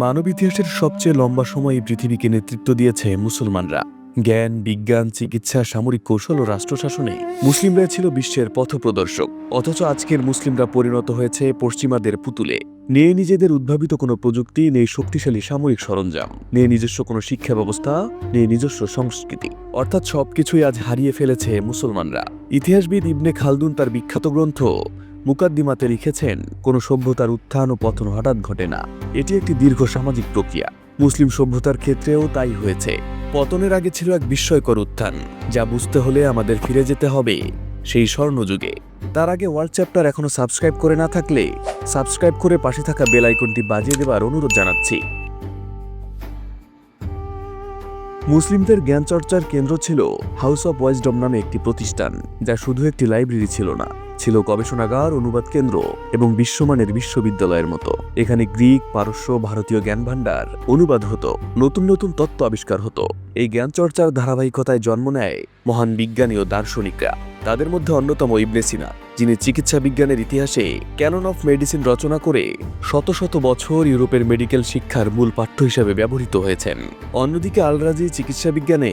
মানব ইতিহাসের সবচেয়ে লম্বা সময় এই পৃথিবীকে নেতৃত্ব দিয়েছে মুসলমানরা। জ্ঞান, বিজ্ঞান, চিকিৎসা, সামরিক কৌশল ও রাষ্ট্রশাসনে মুসলিমরা ছিল বিশ্বের পথপ্রদর্শক। অথচ আজকের মুসলিমরা পরিণত হয়েছে পশ্চিমাদের পুতুলে। নেই নিজেদের উদ্ভাবিত কোনো প্রযুক্তি, নেই শক্তিশালী সামরিক সরঞ্জাম, নেই নিজস্ব কোনো শিক্ষা ব্যবস্থা, নেই নিজস্ব সংস্কৃতি। অর্থাৎ সবকিছুই আজ হারিয়ে ফেলেছে মুসলমানরা। ইতিহাসবিদ ইবনে খালদুন তার বিখ্যাত গ্রন্থ মুকাদ্দিমাতে লিখেছেন, কোনো সভ্যতার উত্থান ও পতন হঠাৎ ঘটে না, এটি একটি দীর্ঘ সামাজিক প্রক্রিয়া। মুসলিম সভ্যতার ক্ষেত্রেও তাই হয়েছে। পতনের আগে ছিল এক বিস্ময়কর উত্থান, যা বুঝতে হলে আমাদের ফিরে যেতে হবে সেই স্বর্ণযুগে। তার আগে ওয়ার্ল্ড চ্যাপ্টার এখনো সাবস্ক্রাইব করে না থাকলে সাবস্ক্রাইব করে পাশে থাকা বেল আইকনটি বাজিয়ে দেওয়ার অনুরোধ জানাচ্ছি। মুসলিমদের জ্ঞান চর্চার কেন্দ্র ছিল হাউস অব ওয়াইজডম নামে একটি প্রতিষ্ঠান, যা শুধু একটি লাইব্রেরি ছিল না, ছিল গবেষণাগার, অনুবাদ কেন্দ্র এবং বিশ্বমানের বিশ্ববিদ্যালয়ের মতো। এখানে গ্রিক, পারস্য, ভারতীয় জ্ঞান ভাণ্ডার অনুবাদ হতো, নতুন নতুন তত্ত্ব আবিষ্কার হতো। এই জ্ঞান চর্চার ধারাবাহিকতায় জন্ম নেয় মহান বিজ্ঞানী ও দার্শনিকরা। তাদের মধ্যে অন্যতম ইবনে সিনা, যিনি চিকিৎসা বিজ্ঞানের ইতিহাসে ক্যানন অফ মেডিসিন রচনা করে শত শত বছর ইউরোপের মেডিকেল শিক্ষার মূল পাঠ্য হিসাবে ব্যবহৃত হয়েছেন। অন্যদিকে আল-রাজি চিকিৎসা বিজ্ঞানে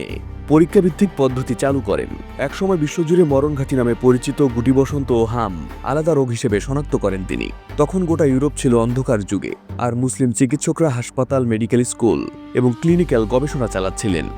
পরীক্ষাভিত্তিক পদ্ধতি চালু করেন। একসময় বিশ্বজুড়ে মরণঘাঁটি নামে পরিচিত গুটি বসন্ত ও হাম আলাদা রোগ হিসেবে শনাক্ত করেন তিনি। তখন গোটা ইউরোপ ছিল অন্ধকার যুগে, আর মুসলিম চিকিৎসকরা হাসপাতাল, মেডিকেল স্কুল এবং ক্লিনিক্যাল গবেষণা চালাচ্ছিলেন।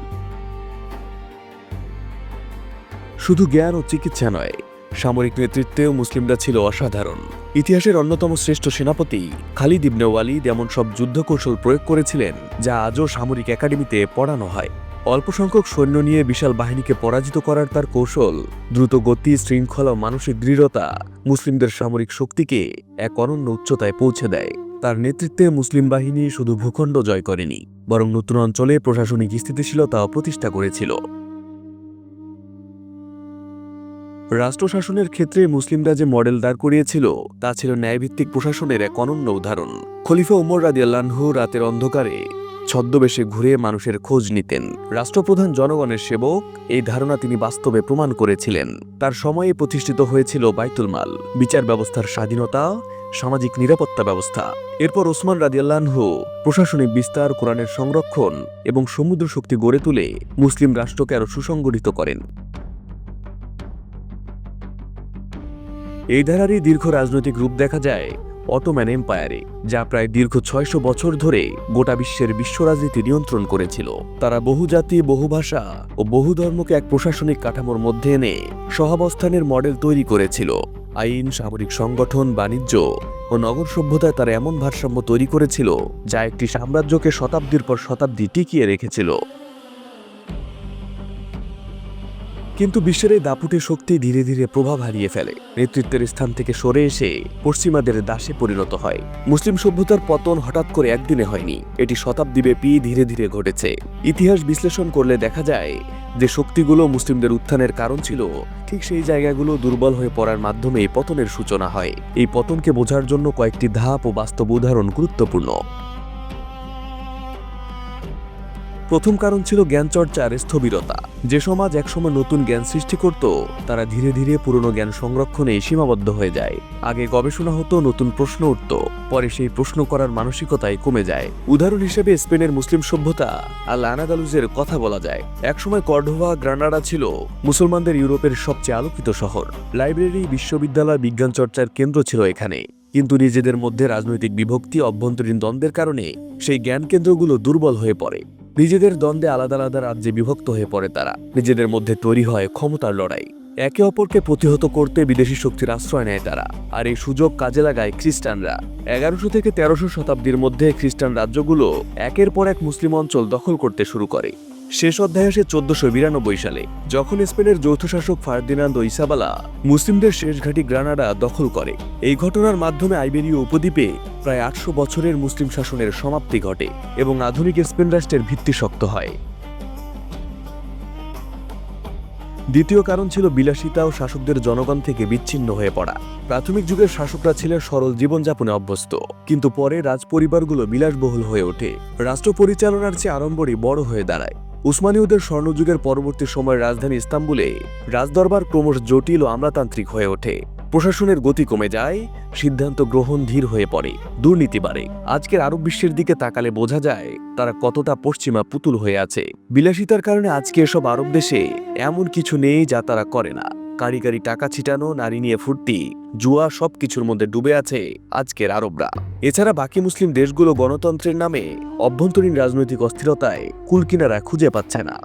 শুধু জ্ঞান ও চিকিৎসা নয়, সামরিক নেতৃত্বেও মুসলিমরা ছিল অসাধারণ। ইতিহাসের অন্যতম শ্রেষ্ঠ সেনাপতি খালিদ ইবনে ওয়ালিদ এমন সব যুদ্ধকৌশল প্রয়োগ করেছিলেন, যা আজও সামরিক একাডেমিতে পড়ানো হয়। অল্প সংখ্যক সৈন্য নিয়ে বিশাল বাহিনীকে পরাজিত করার তার কৌশল, দ্রুত গতি, শৃঙ্খলা ও মানসিক দৃঢ়তা মুসলিমদের সামরিক শক্তিকে এক অনন্য উচ্চতায় পৌঁছে দেয়। তার নেতৃত্বে মুসলিম বাহিনী শুধু ভূখণ্ড জয় করেনি, বরং নতুন অঞ্চলে প্রশাসনিক স্থিতিশীলতাও প্রতিষ্ঠা করেছিল। রাষ্ট্রশাসনের ক্ষেত্রে মুসলিমরা যে মডেল দাঁড় করিয়েছিল, তা ছিল ন্যায়ভিত্তিক প্রশাসনের এক অনন্য উদাহরণ। খলিফা উমর রাদিয়াল্লাহু আনহু রাতের অন্ধকারে ছদ্মবেশে ঘুরে মানুষের খোঁজ নিতেন। রাষ্ট্রপ্রধান জনগণের সেবক, এই ধারণা তিনি বাস্তবে প্রমাণ করেছিলেন। তার সময়ে প্রতিষ্ঠিত হয়েছিল বাইতুল মাল, বিচার ব্যবস্থার স্বাধীনতা, সামাজিক নিরাপত্তা ব্যবস্থা। এরপর ওসমান রাদিয়াল্লাহু আনহু প্রশাসনিক বিস্তার, কোরআনের সংরক্ষণ এবং সমুদ্র শক্তি গড়ে তুলে মুসলিম রাষ্ট্রকে আরও সুসংগঠিত করেন। এই ধারারই দীর্ঘ রাজনৈতিক রূপ দেখা যায় অটোম্যান এম্পায়ারে, যা প্রায় দীর্ঘ 600 বছর ধরে গোটা বিশ্বের বিশ্ব রাজনীতি নিয়ন্ত্রণ করেছিল। তারা বহু জাতি, বহু ভাষা ও বহু ধর্মকে এক প্রশাসনিক কাঠামোর মধ্যে এনে সহাবস্থানের মডেল তৈরি করেছিল। আইন, সামরিক সংগঠন, বাণিজ্য ও নগর সভ্যতায় তারা এমন ভারসাম্য তৈরি করেছিল, যা একটি সাম্রাজ্যকে শতাব্দীর পর শতাব্দী টিকিয়ে রেখেছিল। কিন্তু বিশ্বের এই দাপুটে শক্তি ধীরে ধীরে প্রভাব হারিয়ে ফেলে, নেতৃত্বের স্থান থেকে সরে এসে পশ্চিমাদের দাসে পরিণত হয়। মুসলিম সভ্যতার পতন হঠাৎ করে একদিনে হয়নি, এটি শতাব্দীব্যাপী ধীরে ধীরে ঘটেছে। ইতিহাস বিশ্লেষণ করলে দেখা যায় যে শক্তিগুলো মুসলিমদের উত্থানের কারণ ছিল, ঠিক সেই জায়গাগুলো দুর্বল হয়ে পড়ার মাধ্যমে এই পতনের সূচনা হয়। এই পতনকে বোঝার জন্য কয়েকটি ধাপ ও বাস্তব উদাহরণ গুরুত্বপূর্ণ। প্রথম কারণ ছিল জ্ঞান চর্চার স্থবিরতা। যে সমাজ একসময় নতুন জ্ঞান সৃষ্টি করত, তারা ধীরে ধীরে পুরনো জ্ঞান সংরক্ষণে সীমাবদ্ধ হয়ে যায়। আগে গবেষণা হতো, নতুন প্রশ্ন উঠত, পরে সেই প্রশ্ন করার মানসিকতাই কমে যায়। উদাহরণ হিসেবে স্পেনের মুসলিম সভ্যতা আল আনাদালুসের কথা বলা যায়। একসময় কর্ডোভা, গ্রানাডা ছিল মুসলমানদের ইউরোপের সবচেয়ে আলোকিত শহর। লাইব্রেরি, বিশ্ববিদ্যালয়, বিজ্ঞান চর্চার কেন্দ্র ছিল এখানে। কিন্তু নিজেদের মধ্যে রাজনৈতিক বিভক্তি, অভ্যন্তরীণ দ্বন্দ্বের কারণে সেই জ্ঞান কেন্দ্রগুলো দুর্বল হয়ে পড়ে। নিজেদের দ্বন্দ্বে আলাদা আলাদা রাজ্যে বিভক্ত হয়ে পড়ে তারা। নিজেদের মধ্যে তৈরি হয় ক্ষমতার লড়াই। একে অপরকে প্রতিহত করতে বিদেশি শক্তির আশ্রয় নেয় তারা, আর এই সুযোগ কাজে লাগায় খ্রিস্টানরা। 1100 থেকে 1300 শতাব্দীর মধ্যে খ্রিস্টান রাজ্যগুলো একের পর এক মুসলিম অঞ্চল দখল করতে শুরু করে। শেষ অধ্যায় আসে 1492 সালে, যখন স্পেনের যৌথ শাসক ফার্দিনান্দ ও ইসাবেলা মুসলিমদের শেষ ঘাঁটি গ্রানাডা দখল করে। এই ঘটনার মাধ্যমে আইবেরীয় উপদ্বীপে প্রায় 800 বছরের মুসলিম শাসনের সমাপ্তি ঘটে এবং আধুনিক স্পেন রাষ্ট্রের ভিত্তি শক্ত হয়। দ্বিতীয় কারণ ছিল বিলাসিতা ও শাসকদের জনগণ থেকে বিচ্ছিন্ন হয়ে পড়া। প্রাথমিক যুগের শাসকরা ছিলেন সরল জীবনযাপনে অভ্যস্ত, কিন্তু পরে রাজপরিবারগুলো বিলাসবহুল হয়ে ওঠে। রাষ্ট্র পরিচালনার চেয়ে আড়ম্বরই বড় হয়ে দাঁড়ায়। উসমানীয়দের স্বর্ণযুগের পরবর্তী সময়ের রাজধানী ইস্তাম্বুলে রাজদরবার ক্রমশ জটিল ও আমলাতান্ত্রিক হয়ে ওঠে। প্রশাসনের গতি কমে যায়, সিদ্ধান্ত গ্রহণ ধীর হয়ে পড়ে, দুর্নীতি বাড়ে। আজকের আরব বিশ্বের দিকে তাকালে বোঝা যায় তারা কতটা পশ্চিমা পুতুল হয়ে আছে। বিলাসিতার কারণে আজকে এসব আরব দেশে এমন কিছু নেই যা তারা করে না। কারি কারি টাকা ছিটানো, নারী নিয়ে ফুর্তি, জুয়া সবকিছুর মধ্যে ডুবে আছে আজকের আরবরা। এছাড়া বাকি মুসলিম দেশগুলো গণতন্ত্রের নামে অভ্যন্তরীণ রাজনৈতিক অস্থিরতায় কুলকিনারা খুঁজে পাচ্ছে না।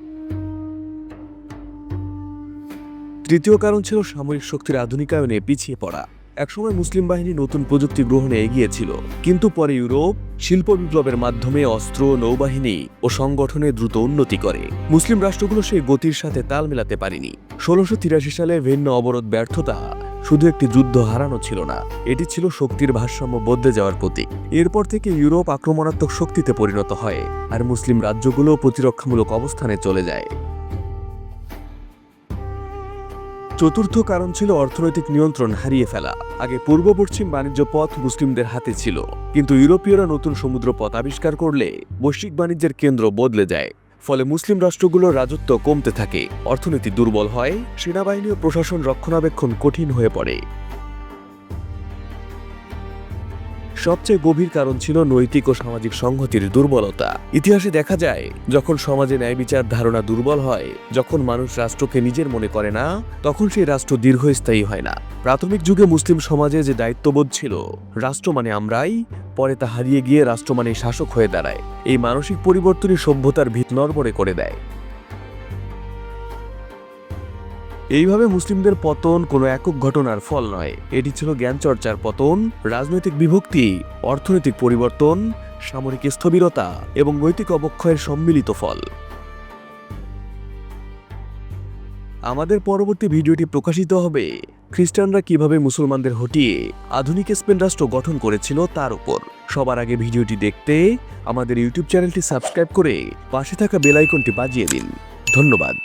তৃতীয় কারণ ছিল সামরিক শক্তির আধুনিকায়নে পিছিয়ে পড়া। একসময় মুসলিম বাহিনী নতুন প্রযুক্তি গ্রহণে এগিয়েছিল, কিন্তু পরে ইউরোপ শিল্প বিপ্লবের মাধ্যমে অস্ত্র, নৌবাহিনী ও সংগঠনে দ্রুত উন্নতি করে। মুসলিম রাষ্ট্রগুলো সেই গতির সাথে তাল মেলাতে পারেনি। 1683 সালে ভিন্ন অবরোধ ব্যর্থতা শুধু একটি যুদ্ধ হারানো ছিল না, এটি ছিল শক্তির ভারসাম্য বদলে যাওয়ার প্রতীক। এরপর থেকে ইউরোপ আক্রমণাত্মক শক্তিতে পরিণত হয়, আর মুসলিম রাজ্যগুলো প্রতিরক্ষামূলক অবস্থানে চলে যায়। চতুর্থ কারণ ছিল অর্থনৈতিক নিয়ন্ত্রণ হারিয়ে ফেলা। আগে পূর্ব পশ্চিম বাণিজ্য পথ মুসলিমদের হাতে ছিল, কিন্তু ইউরোপীয়রা নতুন সমুদ্র পথ আবিষ্কার করলে বৈশ্বিক বাণিজ্যের কেন্দ্র বদলে যায়। ফলে মুসলিম রাষ্ট্রগুলোর রাজত্ব কমতে থাকে, অর্থনীতি দুর্বল হয়, সেনাবাহিনী ও প্রশাসন রক্ষণাবেক্ষণ কঠিন হয়ে পড়ে। সবচেয়ে গভীর কারণ ছিল নৈতিক ও সামাজিক সংহতির দুর্বলতা। ইতিহাসে দেখা যায়, যখন সমাজে ন্যায় বিচার ধারণা দুর্বল হয়, যখন মানুষ রাষ্ট্রকে নিজের মনে করে না, তখন সেই রাষ্ট্র দীর্ঘস্থায়ী হয় না। প্রাথমিক যুগে মুসলিম সমাজে যে দায়িত্ববোধ ছিল, রাষ্ট্র মানে আমরাই, পরে তা হারিয়ে গিয়ে রাষ্ট্র মানে শাসক হয়ে দাঁড়ায়। এই মানসিক পরিবর্তনই সভ্যতার ভিত নড়বড়ে করে দেয়। এইভাবে মুসলিমদের পতন কোনো একক ঘটনার ফল নয়, এটি ছিল জ্ঞান চর্চার পতন, রাজনৈতিক বিভক্তি, অর্থনৈতিক পরিবর্তন, সামরিক স্থবিরতা এবং নৈতিক অবক্ষয়ের সম্মিলিত ফল। আমাদের পরবর্তী ভিডিওটি প্রকাশিত হবে খ্রিস্টানরা কিভাবে মুসলমানদের হটিয়ে আধুনিক স্পেন রাষ্ট্র গঠন করেছিল তার উপর। সবার আগে ভিডিওটি দেখতে আমাদের ইউটিউব চ্যানেলটি সাবস্ক্রাইব করে পাশে থাকা বেল আইকনটি বাজিয়ে দিন। ধন্যবাদ।